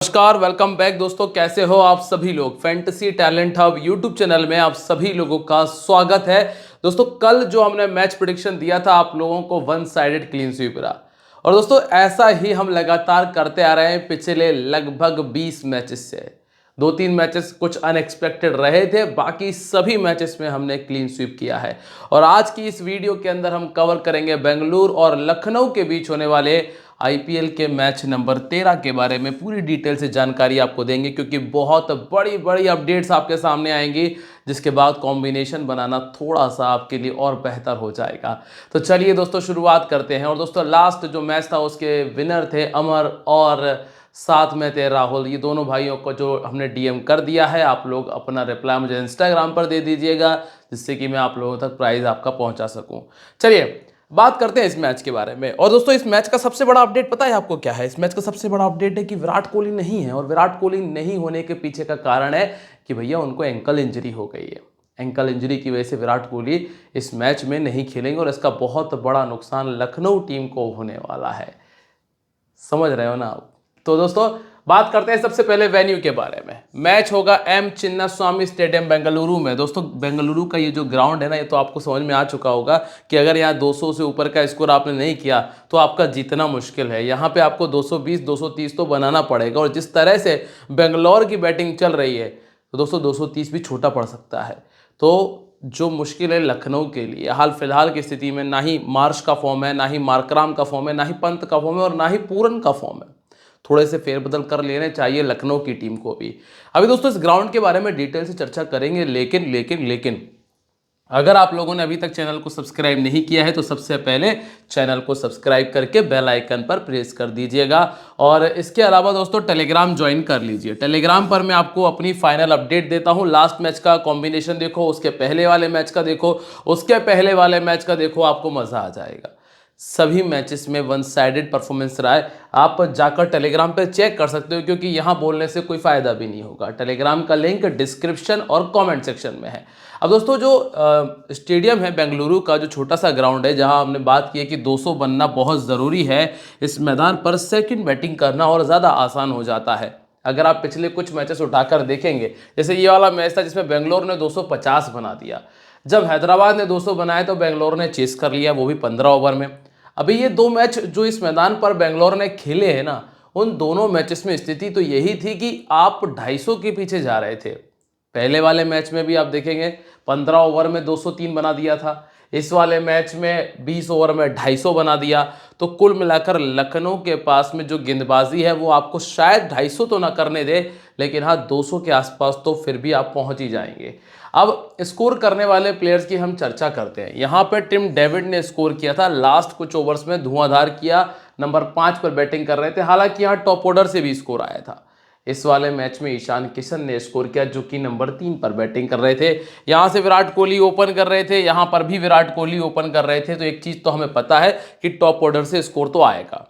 नमस्कार, welcome back दोस्तों। कैसे हो आप सभी लोग। Fantasy talent hub YouTube channel में आप सभी लोगों का स्वागत है। दोस्तों कल जो हमने मैच प्रेडिक्शन दिया था आप लोगों को वन साइडेड क्लीन स्वीप रहा। और दोस्तों ऐसा ही हम लगातार करते आ रहे हैं पिछले लगभग 20 मैचेस से। 2-3 मैचेस कुछ अनएक्सपेक्टेड रहे थे, बाकी सभी मैचेस में हमने क्लीन स्वीप किया है। और आज की इस वीडियो के अंदर हम कवर करेंगे बेंगलुरु और लखनऊ के बीच होने वाले आईपीएल के मैच नंबर 13 के बारे में पूरी डिटेल से जानकारी आपको देंगे, क्योंकि बहुत बड़ी बड़ी अपडेट्स आपके सामने आएंगी, जिसके बाद कॉम्बिनेशन बनाना थोड़ा सा आपके लिए और बेहतर हो जाएगा। तो चलिए दोस्तों शुरुआत करते हैं। और दोस्तों लास्ट जो मैच था उसके विनर थे अमर और साथ में थे राहुल। ये दोनों भाइयों को जो हमने डीएम कर दिया है, आप लोग अपना रिप्लाई मुझे इंस्टाग्राम पर दे दीजिएगा, जिससे कि मैं आप लोगों तक प्राइज आपका पहुंचा सकूं। चलिए बात करते हैं इस मैच के बारे में। और दोस्तों इस मैच का सबसे बड़ा अपडेट पता है आपको क्या है? इस मैच का सबसे बड़ा अपडेट है कि विराट कोहली नहीं है। और विराट कोहली नहीं होने के पीछे का कारण है कि भैया उनको एंकल इंजरी हो गई है। एंकल इंजरी की वजह से विराट कोहली इस मैच में नहीं खेलेंगे और इसका बहुत बड़ा नुकसान लखनऊ टीम को होने वाला है। समझ रहे हो ना आप? तो दोस्तों बात करते हैं सबसे पहले वेन्यू के बारे में। मैच होगा एम चिन्नास्वामी स्टेडियम बेंगलुरु में। दोस्तों बेंगलुरु का ये जो ग्राउंड है ना, ये तो आपको समझ में आ चुका होगा कि अगर यहाँ 200 से ऊपर का स्कोर आपने नहीं किया तो आपका जीतना मुश्किल है। यहाँ पे आपको 220 230 तो बनाना पड़ेगा। और जिस तरह से बेंगलोर की बैटिंग चल रही है तो दोस्तों 230 भी छोटा पड़ सकता है। तो जो मुश्किल है लखनऊ के लिए हाल फिलहाल की स्थिति में, ना ही मार्श का फॉर्म है, ना ही मार्कराम का फॉर्म है, ना ही पंत का फॉर्म है और ना ही पूरन का फॉर्म है। थोड़े से फेरबदल कर लेने चाहिए लखनऊ की टीम को भी। अभी दोस्तों इस ग्राउंड के बारे में डिटेल से चर्चा करेंगे, लेकिन अगर आप लोगों ने अभी तक चैनल को सब्सक्राइब नहीं किया है तो सबसे पहले चैनल को सब्सक्राइब करके बेल आइकन पर प्रेस कर दीजिएगा। और इसके अलावा दोस्तों टेलीग्राम ज्वाइन कर लीजिए। टेलीग्राम पर मैं आपको अपनी फाइनल अपडेट देता हूं। लास्ट मैच का कॉम्बिनेशन देखो, उसके पहले वाले मैच का देखो, उसके पहले वाले मैच का देखो, आपको मजा आ जाएगा। सभी मैचेस में वन साइडेड परफॉर्मेंस रहा है। आप जाकर टेलीग्राम पे चेक कर सकते हो, क्योंकि यहाँ बोलने से कोई फ़ायदा भी नहीं होगा। टेलीग्राम का लिंक डिस्क्रिप्शन और कमेंट सेक्शन में है। अब दोस्तों जो स्टेडियम है बेंगलुरु का, जो छोटा सा ग्राउंड है जहाँ हमने बात की है कि 200 बनना बहुत ज़रूरी है, इस मैदान पर सेकंड बैटिंग करना और ज़्यादा आसान हो जाता है। अगर आप पिछले कुछ मैचेस उठाकर देखेंगे, जैसे ये वाला मैच था जिसमें बेंगलोर ने 250 बना दिया। जब हैदराबाद ने 200 बनाए तो बेंगलोर ने चेस कर लिया, वो भी 15 ओवर में। अभी ये दो मैच जो इस मैदान पर बेंगलोर ने खेले हैं ना, उन दोनों मैचेस में स्थिति तो यही थी कि आप 250 के पीछे जा रहे थे। पहले वाले मैच में भी आप देखेंगे 15 ओवर में 203 बना दिया था। इस वाले मैच में 20 ओवर में 250 बना दिया। तो कुल मिलाकर लखनऊ के पास में जो गेंदबाजी है वो आपको शायद 250 तो ना करने दे, लेकिन हाँ 200 के आसपास तो फिर भी आप पहुंच ही जाएंगे। अब स्कोर करने वाले प्लेयर्स की हम चर्चा करते हैं। यहाँ पर टिम डेविड ने स्कोर किया था, लास्ट कुछ ओवर्स में धुआंधार किया, नंबर 5 पर बैटिंग कर रहे थे। हालांकि यहाँ टॉप ऑर्डर से भी स्कोर आया था। इस वाले मैच में ईशान किशन ने स्कोर किया, जो कि नंबर 3 पर बैटिंग कर रहे थे। यहां से विराट कोहली ओपन कर रहे थे, यहां पर भी विराट कोहली ओपन कर रहे थे। तो एक चीज तो हमें पता है कि टॉप ऑर्डर से स्कोर तो आएगा।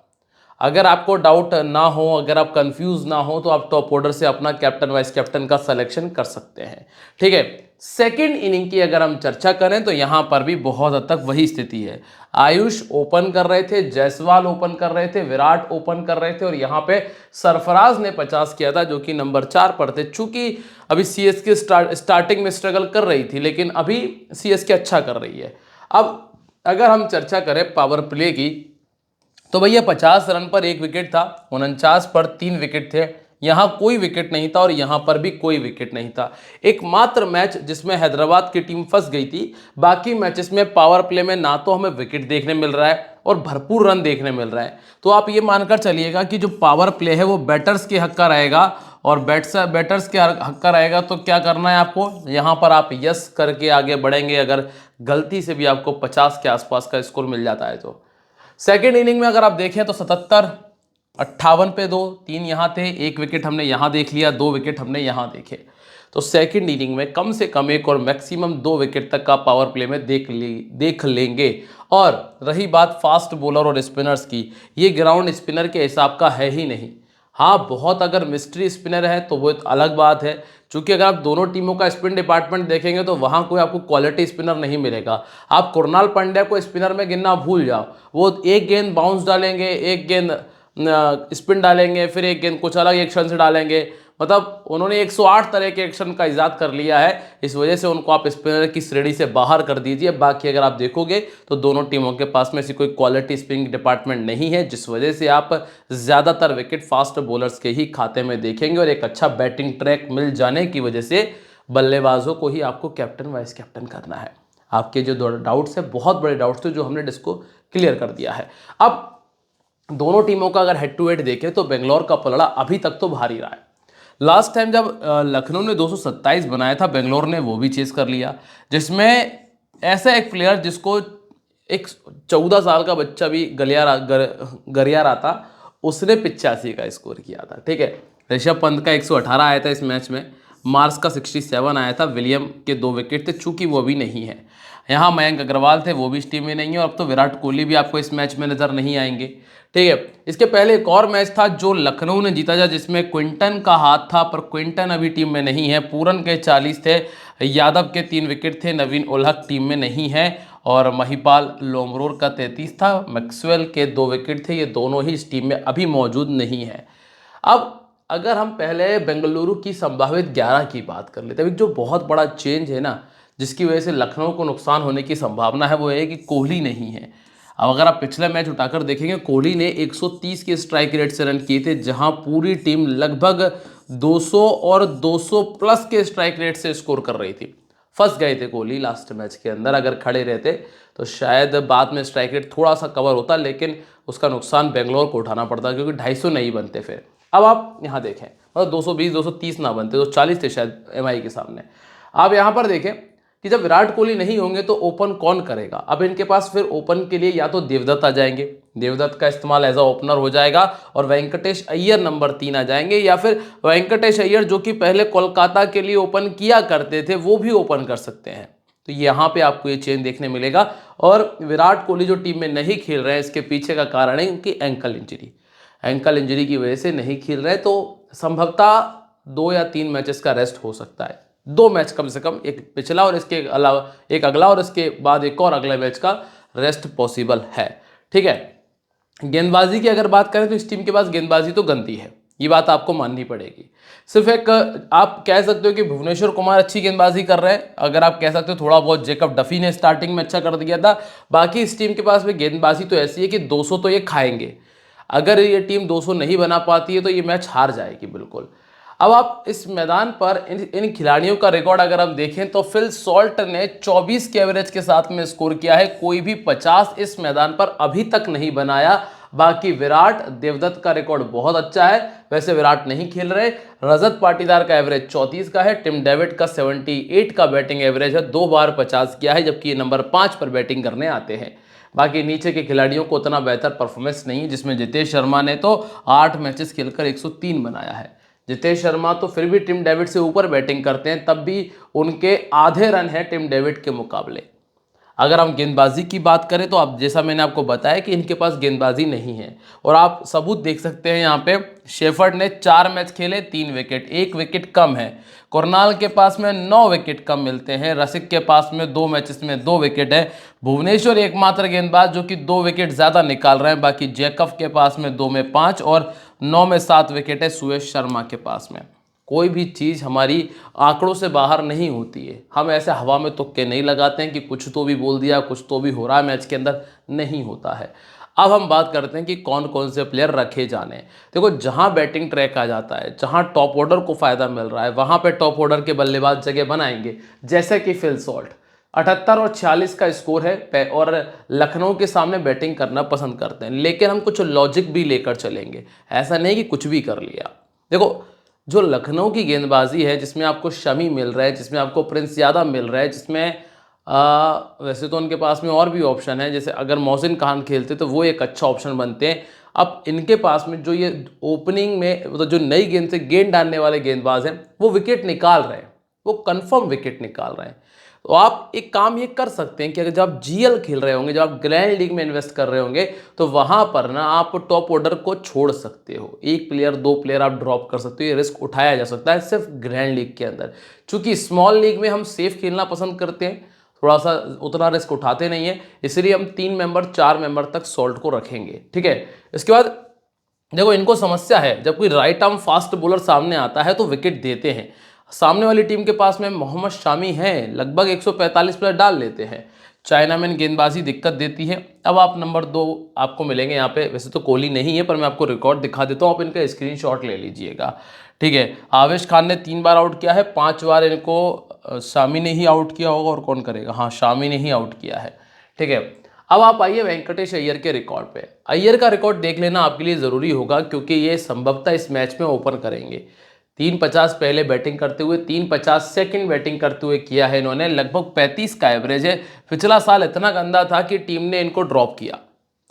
अगर आपको डाउट ना हो, अगर आप कंफ्यूज ना हो, तो आप टॉप ऑर्डर से अपना कैप्टन वाइस कैप्टन का सिलेक्शन कर सकते हैं। ठीक है। सेकेंड इनिंग की अगर हम चर्चा करें तो यहां पर भी बहुत हद तक वही स्थिति है। आयुष ओपन कर रहे थे, जायसवाल ओपन कर रहे थे, विराट ओपन कर रहे थे और यहां पे सरफराज ने 50 किया था, जो कि नंबर 4 पर थे। चूंकि अभी सीएसके स्टार्टिंग में स्ट्रगल कर रही थी, लेकिन अभी सीएसके अच्छा कर रही है। अब अगर हम चर्चा करें पावर प्ले की, तो भैया 50 रन पर 1 विकेट था, 49 पर 3 विकेट थे, यहां कोई विकेट नहीं था और यहां पर भी कोई विकेट नहीं था। एकमात्र मैच जिसमें हैदराबाद की टीम फंस गई थी। बाकी मैचेस में पावर प्ले में ना तो हमें विकेट देखने मिल रहा है और भरपूर रन देखने मिल रहा है। तो आप ये मानकर चलिएगा कि जो पावर प्ले है वो बैटर्स के हक का रहेगा। और बैटर्स के हक का रहेगा तो क्या करना है आपको, यहाँ पर आप यस करके आगे बढ़ेंगे। अगर गलती से भी आपको 50 के आसपास का स्कोर मिल जाता है तो। सेकेंड इनिंग में अगर आप देखें तो 77, 58 पे 2, 3 यहाँ थे, 1 विकेट हमने यहाँ देख लिया, 2 विकेट हमने यहाँ देखे। तो सेकेंड इनिंग में कम से कम 1 और मैक्सिमम 2 विकेट तक का पावर प्ले में देख लेंगे। और रही बात फास्ट बॉलर और स्पिनर्स की, ये ग्राउंड स्पिनर के हिसाब का है ही नहीं। हाँ बहुत अगर मिस्ट्री स्पिनर है तो वो एक अलग बात है। चूंकि अगर आप दोनों टीमों का स्पिन डिपार्टमेंट देखेंगे तो वहां कोई आपको क्वालिटी स्पिनर नहीं मिलेगा। आप कुणाल पांड्या को स्पिनर में गिनना भूल जाओ। वो एक गेंद बाउंस डालेंगे, एक गेंद स्पिन डालेंगे, फिर एक गेंद कुछ अलग एक्शन से डालेंगे। मतलब उन्होंने 108 तरह के एक्शन का इजाद कर लिया है। इस वजह से उनको आप स्पिनर की श्रेणी से बाहर कर दीजिए। बाकी अगर आप देखोगे तो दोनों टीमों के पास में ऐसी कोई क्वालिटी स्पिनिंग डिपार्टमेंट नहीं है, जिस वजह से आप ज़्यादातर विकेट फास्ट बॉलर्स के ही खाते में देखेंगे। और एक अच्छा बैटिंग ट्रैक मिल जाने की वजह से बल्लेबाजों को ही आपको कैप्टन वाइस कैप्टन करना है। आपके जो डाउट्स है, बहुत बड़े डाउट्स थे, जो हमने डिस्को क्लियर कर दिया है। अब दोनों टीमों का अगर हेड टू हेड देखें तो बेंगलोर का पलड़ा अभी तक तो भारी रहा है। लास्ट टाइम जब लखनऊ ने 227 बनाया था, बेंगलोर ने वो भी चेस कर लिया, जिसमें ऐसा एक प्लेयर जिसको एक 14 साल का बच्चा भी गरिया रहा था, उसने 85 का स्कोर किया था। ठीक है, ऋषभ पंत का 118 आया था इस मैच में, मार्स का 67 आया था, विलियम के 2 विकेट थे, चूंकि वो भी नहीं है यहाँ। मयंक अग्रवाल थे, वो भी इस टीम में नहीं है। और अब तो विराट कोहली भी आपको इस मैच में नजर नहीं आएंगे। ठीक है, इसके पहले एक और मैच था जो लखनऊ ने जीता था, जिसमें क्विंटन का हाथ था, पर क्विंटन अभी टीम में नहीं है। पूरन के 40 थे, यादव के 3 विकेट थे, नवीन उलहक टीम में नहीं है, और महिपाल लोमरोर का 33 था, मैक्सवेल के 2 विकेट थे। ये दोनों ही इस टीम में अभी मौजूद नहीं है। अब अगर हम पहले बेंगलुरु की संभावित 11 की बात कर लेते हैं, जो बहुत बड़ा चेंज है ना, जिसकी वजह से लखनऊ को नुकसान होने की संभावना है, वो है कि कोहली नहीं है। अब अगर आप पिछला मैच उठाकर देखेंगे, कोहली ने 130 के स्ट्राइक रेट से रन किए थे, जहां पूरी टीम लगभग 200 और 200 प्लस के स्ट्राइक रेट से स्कोर कर रही थी। फंस गए थे कोहली लास्ट मैच के अंदर। अगर खड़े रहते तो शायद बाद में स्ट्राइक रेट थोड़ा सा कवर होता, लेकिन उसका नुकसान बेंगलोर को उठाना पड़ता, क्योंकि 250 नहीं बनते फिर। अब आप यहाँ देखें, मतलब 220 230 ना बनते तो 40 थे शायद एमआई के सामने। आप यहाँ पर देखें कि जब विराट कोहली नहीं होंगे तो ओपन कौन करेगा। अब इनके पास फिर ओपन के लिए या तो देवदत्त आ जाएंगे, देवदत्त का इस्तेमाल एज अ ओपनर हो जाएगा, और वेंकटेश अय्यर नंबर 3 आ जाएंगे, या फिर वेंकटेश अय्यर जो कि पहले कोलकाता के लिए ओपन किया करते थे, वो भी ओपन कर सकते हैं। तो यहाँ पे आपको ये चेंज देखने मिलेगा। और विराट कोहली जो टीम में नहीं खेल रहे हैं, इसके पीछे का कारण है उनकी एंकल इंजरी की वजह से नहीं खेल रहे। तो संभवतः 2 या 3 मैचेस का रेस्ट हो सकता है, 2 मैच कम से कम, एक पिछला और इसके अलावा एक अगला, और इसके बाद एक और अगले मैच का रेस्ट पॉसिबल है। ठीक है, गेंदबाजी की अगर बात करें तो इस टीम के पास गेंदबाजी तो गंदी है, ये बात आपको माननी पड़ेगी। सिर्फ एक आप कह सकते हो कि भुवनेश्वर कुमार अच्छी गेंदबाजी कर रहे हैं, अगर आप कह सकते हो थोड़ा बहुत जेकब डफी ने स्टार्टिंग में अच्छा कर दिया था। बाकी इस टीम के पास में गेंदबाजी तो ऐसी है कि 200 तो ये खाएंगे। अगर ये टीम 200 नहीं बना पाती है तो ये मैच हार जाएगी बिल्कुल। अब आप इस मैदान पर इन खिलाड़ियों का रिकॉर्ड अगर हम देखें तो फिल सॉल्ट ने 24 के एवरेज के साथ में स्कोर किया है, कोई भी 50 इस मैदान पर अभी तक नहीं बनाया। बाकी विराट, देवदत्त का रिकॉर्ड बहुत अच्छा है, वैसे विराट नहीं खेल रहे। रजत पाटीदार का एवरेज 34 का है, टिम डेविड का 78 का बैटिंग एवरेज है, 2 बार 50 किया है, जबकि ये नंबर 5 पर बैटिंग करने आते हैं। बाकी नीचे के खिलाड़ियों को उतना बेहतर परफॉर्मेंस नहीं है, जिसमें जितेश शर्मा ने तो 8 मैचेस खेलकर 103 बनाया है। जितेश शर्मा तो फिर भी टिम डेविड से ऊपर बैटिंग करते हैं, तब भी उनके आधे रन हैं टिम डेविड के मुकाबले। अगर हम गेंदबाजी की बात करें तो आप जैसा मैंने आपको बताया कि इनके पास गेंदबाजी नहीं है, और आप सबूत देख सकते हैं यहाँ पे। शेफर्ड ने 4 मैच खेले, 3 विकेट, 1 विकेट कम है। कुरनाल के पास में 9 विकेट कम मिलते हैं। रसिक के पास में 2 मैचेस में 2 विकेट है। भुवनेश्वर एकमात्र गेंदबाज जो कि 2 विकेट ज़्यादा निकाल रहे हैं। बाकी जैकब के पास में 2 में 5 और 9 में 7 विकेट है सुयश शर्मा के पास में। कोई भी चीज़ हमारी आंकड़ों से बाहर नहीं होती है। हम ऐसे हवा में तुक्के नहीं लगाते हैं कि कुछ तो भी बोल दिया, कुछ तो भी हो रहा है मैच के अंदर, नहीं होता है। अब हम बात करते हैं कि कौन कौन से प्लेयर रखे जाने। देखो, जहां बैटिंग ट्रैक आ जाता है, जहां टॉप ऑर्डर को फायदा मिल रहा है, वहां पे टॉप ऑर्डर के बल्लेबाज जगह बनाएंगे, जैसे कि फिल सॉल्ट 78 और 46 का स्कोर है, और लखनऊ के सामने बैटिंग करना पसंद करते हैं। लेकिन हम कुछ लॉजिक भी लेकर चलेंगे, ऐसा नहीं कि कुछ भी कर लिया। देखो, जो लखनऊ की गेंदबाजी है, जिसमें आपको शमी मिल रहा है, जिसमें आपको प्रिंस यादव मिल रहा है, जिसमें वैसे तो उनके पास में और भी ऑप्शन है, जैसे अगर मोहसिन खान खेलते तो वो एक अच्छा ऑप्शन बनते हैं। अब इनके पास में जो ये ओपनिंग में मतलब जो नई गेंद से गेंद डालने वाले गेंदबाज हैं, वो विकेट निकाल रहे हैं, वो कंफर्म विकेट निकाल रहे हैं। तो आप एक काम ये कर सकते हैं कि अगर जब आप जीएल खेल रहे होंगे, जब आप ग्रैंड लीग में इन्वेस्ट कर रहे होंगे, तो वहां पर ना आप टॉप ऑर्डर को छोड़ सकते हो। 1 प्लेयर 2 प्लेयर आप ड्रॉप कर सकते हो, ये रिस्क उठाया जा सकता है सिर्फ ग्रैंड लीग के अंदर। चूंकि स्मॉल लीग में हम सेफ खेलना पसंद करते हैं, थोड़ा सा उतना रिस्क उठाते नहीं है, इसलिए हम 3 मेंबर 4 मेंबर तक सॉल्ट को रखेंगे। ठीक है, इसके बाद देखो इनको समस्या है, जब कोई राइट आर्म फास्ट बॉलर सामने आता है तो विकेट देते हैं। सामने वाली टीम के पास में मोहम्मद शामी हैं, लगभग 145 प्लस डाल लेते हैं। चाइना में गेंदबाजी दिक्कत देती है। अब आप नंबर 2 आपको मिलेंगे यहाँ पे, वैसे तो कोहली नहीं है पर मैं आपको रिकॉर्ड दिखा देता हूँ, आप इनका स्क्रीनशॉट ले लीजिएगा। ठीक है, आवेश खान ने 3 बार आउट किया है, 5 बार इनको शामी ने ही आउट किया होगा, और कौन करेगा, हाँ शामी ने ही आउट किया है। ठीक है, अब आप आइए वेंकटेश अय्यर के रिकॉर्ड पे। अय्यर का रिकॉर्ड देख लेना आपके लिए ज़रूरी होगा, क्योंकि ये संभवतः इस मैच में ओपन करेंगे। 350 पहले बैटिंग करते हुए, 350 सेकंड बैटिंग करते हुए किया है इन्होंने, लगभग 35 का एवरेज है। पिछला साल इतना गंदा था कि टीम ने इनको ड्रॉप किया।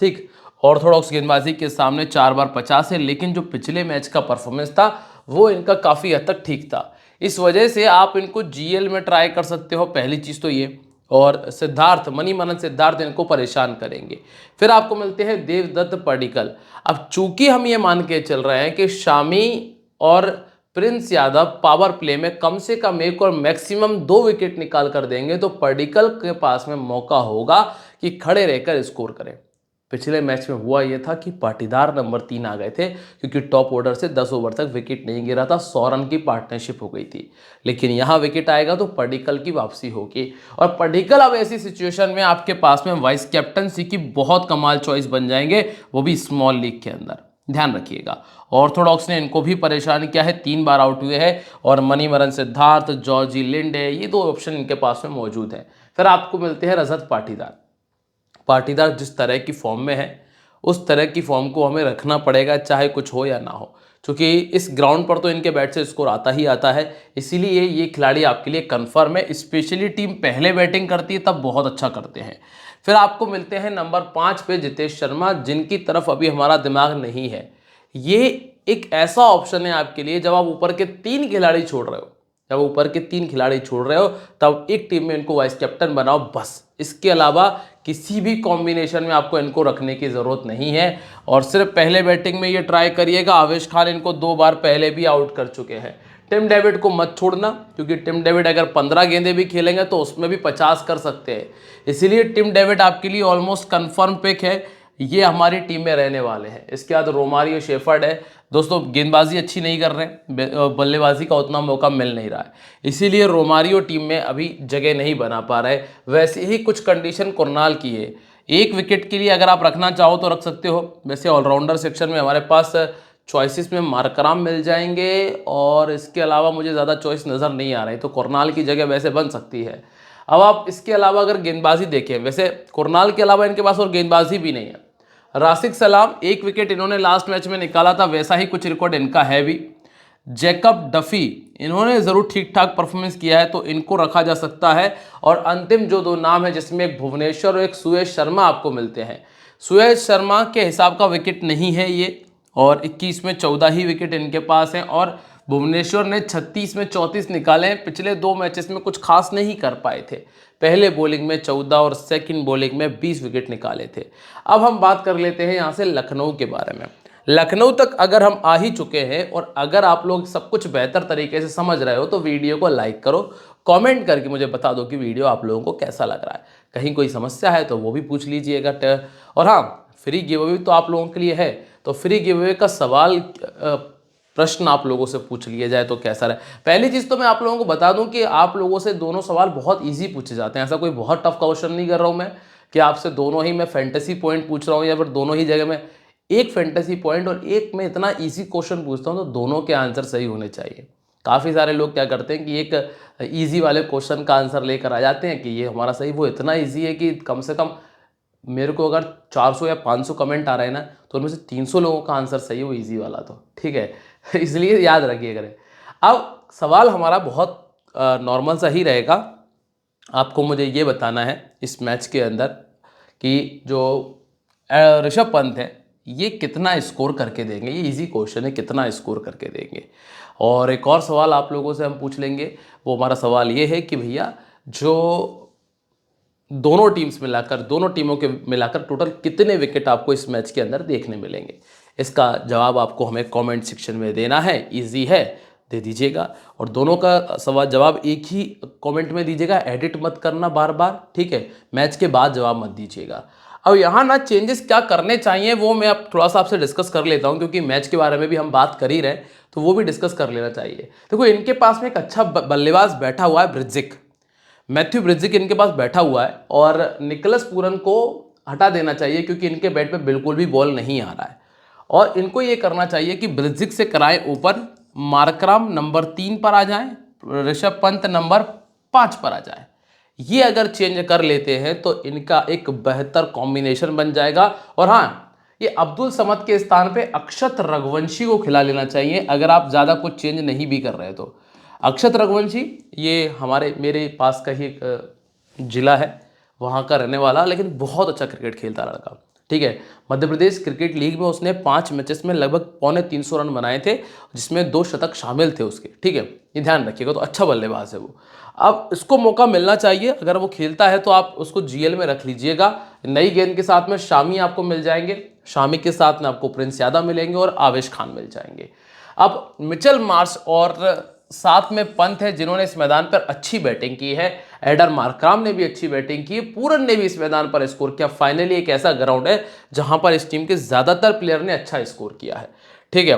ठीक, ऑर्थोडॉक्स गेंदबाजी के सामने 4 बार 50 है, लेकिन जो पिछले मैच का परफॉर्मेंस था वो इनका काफ़ी हद तक ठीक था। इस वजह से आप इनको जीएल में ट्राई कर सकते हो, पहली चीज़ तो ये। और सिद्धार्थ, मणिमानन सिद्धार्थ इनको परेशान करेंगे। फिर आपको मिलते हैं देवदत्त पडिक्कल। अब चूंकि हम ये मान के चल रहे हैं कि शामी और प्रिंस यादव पावर प्ले में कम से कम 1 और मैक्सिमम 2 विकेट निकाल कर देंगे, तो पडिक्कल के पास में मौका होगा कि खड़े रहकर स्कोर करें। पिछले मैच में हुआ यह था कि पाटीदार नंबर 3 आ गए थे, क्योंकि टॉप ऑर्डर से 10 ओवर तक विकेट नहीं गिरा था, 100 रन की पार्टनरशिप हो गई थी। लेकिन यहाँ विकेट आएगा तो पडिक्कल की वापसी होगी, और पडिक्कल अब ऐसी सिचुएशन में आपके पास में वाइस कैप्टनसी की बहुत कमाल चॉइस बन जाएंगे, वो भी स्मॉल लीग के अंदर। ध्यान रखिएगा, ऑर्थोडॉक्स ने इनको भी परेशान किया है, 3 बार आउट हुए हैं, और मणिमानन सिद्धार्थ, जॉर्जी लिंडे, ये 2 ऑप्शन इनके पास में मौजूद हैं। फिर आपको मिलते हैं रजत पाटीदार। पाटीदार जिस तरह की फॉर्म में है, उस तरह की फॉर्म को हमें रखना पड़ेगा, चाहे कुछ हो या ना हो, क्योंकि इस ग्राउंड पर तो इनके बैट से स्कोर आता ही आता है। इसीलिए ये खिलाड़ी आपके लिए कंफर्म है, स्पेशली टीम पहले बैटिंग करती है तब बहुत अच्छा करते हैं। फिर आपको मिलते हैं नंबर 5 पे जितेश शर्मा, जिनकी तरफ अभी हमारा दिमाग नहीं है। ये एक ऐसा ऑप्शन है आपके लिए, जब आप ऊपर के 3 खिलाड़ी छोड़ रहे हो, जब ऊपर के 3 खिलाड़ी छोड़ रहे हो, तब एक टीम में इनको वाइस कैप्टन बनाओ बस। इसके अलावा किसी भी कॉम्बिनेशन में आपको इनको रखने की ज़रूरत नहीं है, और सिर्फ पहले बैटिंग में ये ट्राई करिएगा। आवेश खान इनको 2 बार पहले भी आउट कर चुके हैं। टिम डेविड को मत छोड़ना, क्योंकि टिम डेविड अगर 15 गेंदें भी खेलेंगे तो उसमें भी 50 कर सकते हैं। इसीलिए टिम डेविड आपके लिए ऑलमोस्ट कन्फर्म पिक है, ये हमारी टीम में रहने वाले हैं। इसके बाद रोमारियो शेफर्ड है। दोस्तों गेंदबाजी अच्छी नहीं कर रहे हैं, बल्लेबाजी का उतना मौका मिल नहीं रहा है, इसीलिए रोमारियो टीम में अभी जगह नहीं बना पा रहे। वैसे ही कुछ कंडीशन कुरनाल की है, 1 विकेट के लिए अगर आप रखना चाहो तो रख सकते हो। वैसे ऑलराउंडर सेक्शन में हमारे पास चॉइसेस में मार्कराम मिल जाएंगे, और इसके अलावा मुझे ज़्यादा चॉइस नज़र नहीं आ रही, तो कुरनाल की जगह वैसे बन सकती है। अब आप इसके अलावा अगर गेंदबाजी देखें, वैसे कुरनाल के अलावा इनके पास और गेंदबाजी भी नहीं है। राशिद सलाम 1 विकेट इन्होंने लास्ट मैच में निकाला था, वैसा ही कुछ रिकॉर्ड इनका है भी। जैकब डफी, इन्होंने ज़रूर ठीक ठाक परफॉर्मेंस किया है, तो इनको रखा जा सकता है। और अंतिम जो 2 नाम है, जिसमें एक भुवनेश्वर और एक सुयश शर्मा आपको मिलते हैं। सुयश शर्मा के हिसाब का विकेट नहीं है ये, और 21 में 14 ही विकेट इनके पास हैं, और भुवनेश्वर ने 36 में 34 निकाले हैं। पिछले 2 मैचेस में कुछ खास नहीं कर पाए थे, पहले बॉलिंग में 14 और सेकंड बॉलिंग में 20 विकेट निकाले थे। अब हम बात कर लेते हैं यहाँ से लखनऊ के बारे में। लखनऊ तक अगर हम आ ही चुके हैं, और अगर आप लोग सब कुछ बेहतर तरीके से समझ रहे हो, तो वीडियो को लाइक करो, कमेंट करके मुझे बता दो कि वीडियो आप लोगों को कैसा लग रहा है। कहीं कोई समस्या है तो वो भी पूछ लीजिएगा। और हाँ, फ्री गिव अवे तो आप लोगों के लिए है, तो फ्री गिव अवे का सवाल प्रश्न आप लोगों से पूछ लिया जाए तो कैसा रहे। पहली चीज़ तो मैं आप लोगों को बता दूं कि आप लोगों से दोनों सवाल बहुत इजी पूछे जाते हैं, ऐसा कोई बहुत टफ क्वेश्चन नहीं कर रहा हूं मैं कि आपसे दोनों ही मैं फैंटेसी पॉइंट पूछ रहा हूं, या फिर दोनों ही जगह में एक फैंटेसी पॉइंट और एक में इतना ईजी क्वेश्चन पूछता हूं, तो दोनों के आंसर सही होने चाहिए। काफ़ी सारे लोग क्या करते हैं कि एक ईजी वाले क्वेश्चन का आंसर लेकर आ जाते हैं कि ये हमारा सही, वो इतना ईजी है कि कम से कम मेरे को अगर 400 या 500 कमेंट आ रहे हैं ना, तो उनमें से 300 लोगों का आंसर सही हो इजी वाला, तो ठीक है। इसलिए याद रखिए करें। अब सवाल हमारा बहुत नॉर्मल सा ही रहेगा। आपको मुझे ये बताना है इस मैच के अंदर कि जो ऋषभ पंत है ये कितना स्कोर करके देंगे। ये इजी क्वेश्चन है, कितना स्कोर करके देंगे। और एक और सवाल आप लोगों से हम पूछ लेंगे, वो हमारा सवाल ये है कि भैया जो दोनों टीम्स मिलाकर, दोनों टीमों के मिलाकर टोटल कितने विकेट आपको इस मैच के अंदर देखने मिलेंगे। इसका जवाब आपको हमें कमेंट सेक्शन में देना है, इजी है, दे दीजिएगा। और दोनों का सवाल जवाब एक ही कमेंट में दीजिएगा, एडिट मत करना बार बार, ठीक है। मैच के बाद जवाब मत दीजिएगा। अब यहाँ ना चेंजेस क्या करने चाहिए वो मैं अब थोड़ा सा आपसे डिस्कस कर लेता हूँ, क्योंकि मैच के बारे में भी हम बात कर ही रहे, तो वो भी डिस्कस कर लेना चाहिए। देखो इनके पास में एक अच्छा बल्लेबाज बैठा हुआ है, ब्रिज्जिक, मैथ्यू ब्रिज्जिक इनके पास बैठा हुआ है, और निकोलस पूरन को हटा देना चाहिए क्योंकि इनके बैट पे बिल्कुल भी बॉल नहीं आ रहा है। और इनको ये करना चाहिए कि ब्रिज्जिक से कराएं ऊपर, मार्कराम नंबर 3 पर आ जाएं, ऋषभ पंत नंबर 5 पर आ जाए। ये अगर चेंज कर लेते हैं तो इनका एक बेहतर कॉम्बिनेशन बन जाएगा। और हाँ, ये अब्दुल समद के स्थान पे अक्षत रघुवंशी को खिला लेना चाहिए अगर आप ज़्यादा कुछ चेंज नहीं भी कर रहे तो। अक्षत रघुवंशी ये हमारे मेरे पास का ही एक जिला है, वहाँ का रहने वाला, लेकिन बहुत अच्छा क्रिकेट खेलता लड़का। ठीक है, मध्य प्रदेश क्रिकेट लीग में उसने 5 मैचेस में लगभग 350 रन बनाए थे, जिसमें 2 शतक शामिल थे उसके। ठीक है, ये ध्यान रखिएगा, तो अच्छा बल्लेबाज है वो। अब इसको मौका मिलना चाहिए, अगर वो खेलता है तो आप उसको जीएल में रख लीजिएगा। नई गेंद के साथ में शामी आपको मिल जाएंगे, शामी के साथ में आपको प्रिंस यादव मिलेंगे और आवेश खान मिल जाएंगे। अब मिचेल मार्श और साथ में पंत है जिन्होंने इस मैदान पर अच्छी बैटिंग की है, एडर मार्कराम ने भी अच्छी बैटिंग की, पूरन ने भी इस मैदान पर स्कोर किया। फाइनली एक ऐसा ग्राउंड है जहां पर इस टीम के ज्यादातर प्लेयर ने अच्छा स्कोर किया है। ठीक है,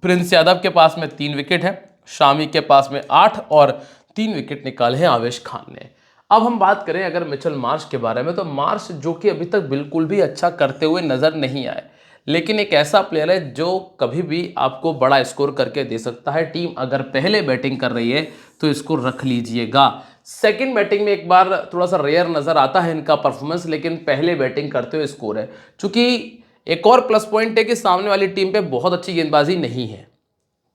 प्रिंस यादव के पास में 3 विकेट है, शामी के पास में 8 और 3 विकेट निकाले हैं आवेश खान ने। अब हम बात करें अगर मिचेल मार्श के बारे में, तो मार्श जो कि अभी तक बिल्कुल भी अच्छा करते हुए नजर नहीं आए, लेकिन एक ऐसा प्लेयर है जो कभी भी आपको बड़ा स्कोर करके दे सकता है। टीम अगर पहले बैटिंग कर रही है तो इसको रख लीजिएगा। सेकंड बैटिंग में एक बार थोड़ा सा रेयर नजर आता है इनका परफॉर्मेंस, लेकिन पहले बैटिंग करते हुए स्कोर है। चूंकि एक और प्लस पॉइंट है कि सामने वाली टीम पे बहुत अच्छी गेंदबाजी नहीं है।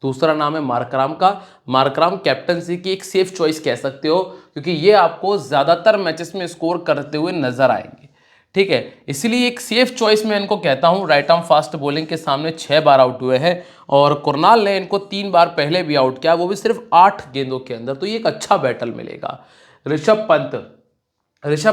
दूसरा नाम है मार्कराम का। मार्कराम कैप्टनसी की एक सेफ चॉइस कह सकते हो, क्योंकि ये आपको ज्यादातर मैचेस में स्कोर करते हुए नजर आएंगे। ठीक है, इसलिए एक सेफ चॉइस मैं इनको कहता हूं। राइट आर्म फास्ट बॉलिंग के सामने 6 बार आउट हुए हैं, और कुरनाल ने इनको 3 बार पहले भी आउट किया, वो भी सिर्फ 8 गेंदों के अंदर, तो ये एक अच्छा बैटल मिलेगा। ऋषभ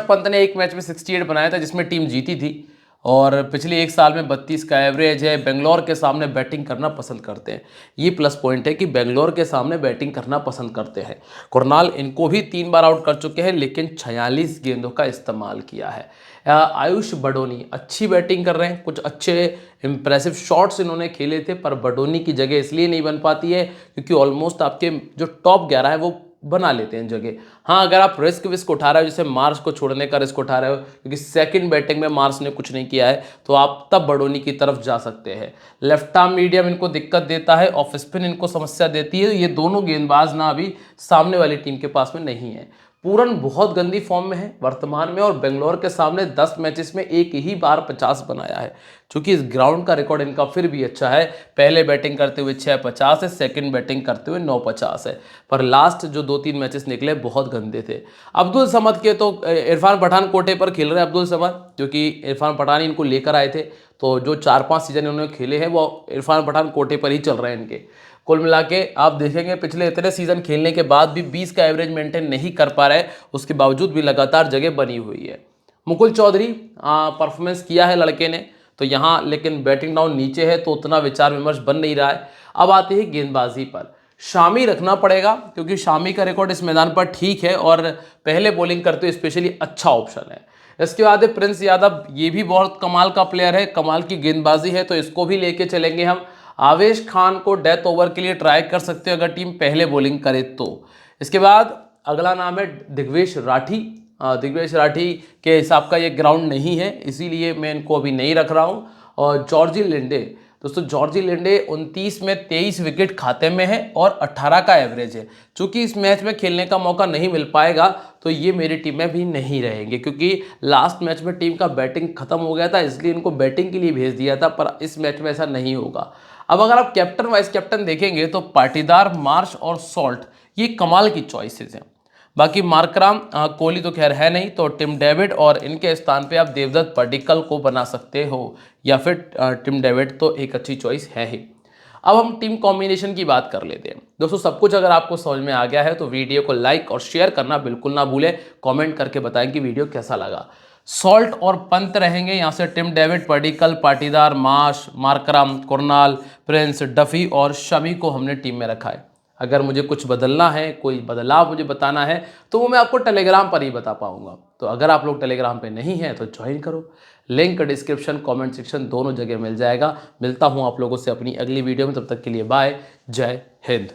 पंत ने एक मैच में 68 बनाया था जिसमें टीम जीती थी, और पिछले एक साल में 32 का एवरेज है। बेंगलोर के सामने बैटिंग करना पसंद करते हैं, ये प्लस पॉइंट है कि बेंगलोर के सामने बैटिंग करना पसंद करते हैं। कुरनाल इनको भी 3 बार आउट कर चुके हैं, लेकिन 46 गेंदों का इस्तेमाल किया है। आयुष बडोनी अच्छी बैटिंग कर रहे हैं, कुछ अच्छे इंप्रेसिव शॉट्स इन्होंने खेले थे, पर बडोनी की जगह इसलिए नहीं बन पाती है क्योंकि ऑलमोस्ट आपके जो टॉप 11 है वो बना लेते हैं जगह। हाँ, अगर आप रिस्क उठा रहे हो, जैसे मार्स को छोड़ने का रिस्क उठा रहे हो क्योंकि सेकंड बैटिंग में मार्स ने कुछ नहीं किया है, तो आप तब बडोनी की तरफ जा सकते हैं। लेफ्ट आर्म मीडियम इनको दिक्कत देता है, ऑफ स्पिन इनको समस्या देती है। ये दोनों गेंदबाज ना अभी सामने वाली टीम के पास में नहीं है। पूरन बहुत गंदी फॉर्म में है वर्तमान में, और बेंगलोर के सामने 10 मैचेस में एक ही बार 50 बनाया है। चूंकि इस ग्राउंड का रिकॉर्ड इनका फिर भी अच्छा है, पहले बैटिंग करते हुए 6-50 है, सेकंड बैटिंग करते हुए 9-50 है, पर लास्ट जो 2-3 मैचेस निकले बहुत गंदे थे। अब्दुल समद के तो इरफान पठान कोटे पर खेल रहे हैं अब्दुल समद, क्योंकि इरफान पठान इनको लेकर आए थे, तो जो 4-5 सीजन उन्होंने खेले हैं वो इरफान पठान कोटे पर ही चल रहे हैं इनके। कुल मिला के आप देखेंगे पिछले इतने सीजन खेलने के बाद भी 20 का एवरेज मेंटेन नहीं कर पा रहे, उसके बावजूद भी लगातार जगह बनी हुई है। मुकुल चौधरी परफॉर्मेंस किया है लड़के ने, तो यहाँ लेकिन बैटिंग डाउन नीचे है, तो उतना विचार विमर्श बन नहीं रहा है। अब आते हैं गेंदबाजी पर, शामी रखना पड़ेगा क्योंकि शामी का रिकॉर्ड इस मैदान पर ठीक है और पहले बॉलिंग करते हुए स्पेशली अच्छा ऑप्शन है। इसके बाद है प्रिंस यादव, ये भी बहुत कमाल का प्लेयर है, कमाल की गेंदबाजी है, तो इसको भी लेके चलेंगे हम। आवेश खान को डेथ ओवर के लिए ट्राई कर सकते हो अगर टीम पहले बॉलिंग करे तो। इसके बाद अगला नाम है दिग्वेश राठी। दिग्वेश राठी के हिसाब का ये ग्राउंड नहीं है, इसीलिए मैं इनको अभी नहीं रख रहा हूँ। और जॉर्जी लिंडे, दोस्तों जॉर्जी लिंडे 29 में 23 विकेट खाते में है और 18 का एवरेज है। चूंकि इस मैच में खेलने का मौका नहीं मिल पाएगा तो ये मेरी टीम में भी नहीं रहेंगे, क्योंकि लास्ट मैच में टीम का बैटिंग खत्म हो गया था, इसलिए इनको बैटिंग के लिए भेज दिया था, पर इस मैच में ऐसा नहीं होगा। अब अगर आप कैप्टन वाइस कैप्टन देखेंगे तो पाटीदार, मार्श और सॉल्ट ये कमाल की चॉइसेस हैं। बाकी मार्कराम, कोहली तो खैर है नहीं, तो टिम डेविड, और इनके स्थान पे आप देवदत्त पडिक्कल को बना सकते हो, या फिर टिम डेविड तो एक अच्छी चॉइस है ही। अब हम टीम कॉम्बिनेशन की बात कर लेते हैं। दोस्तों सब कुछ अगर आपको समझ में आ गया है तो वीडियो को लाइक और शेयर करना बिल्कुल ना भूलें, कमेंट करके बताएं कि वीडियो कैसा लगा। सॉल्ट और पंत रहेंगे, यहाँ से Tim David, Padikkal, Patidar, Marsh, Markram, Krunal, Prince, Duffy और शमी को हमने टीम में रखा है। अगर मुझे कुछ बदलना है, कोई बदलाव मुझे बताना है, तो वो मैं आपको टेलीग्राम पर ही बता पाऊंगा। तो अगर आप लोग टेलीग्राम पे नहीं हैं तो ज्वाइन करो, लिंक डिस्क्रिप्शन कमेंट सेक्शन दोनों जगह मिल जाएगा। मिलता हूँ आप लोगों से अपनी अगली वीडियो में, तब तक के लिए बाय, जय हिंद।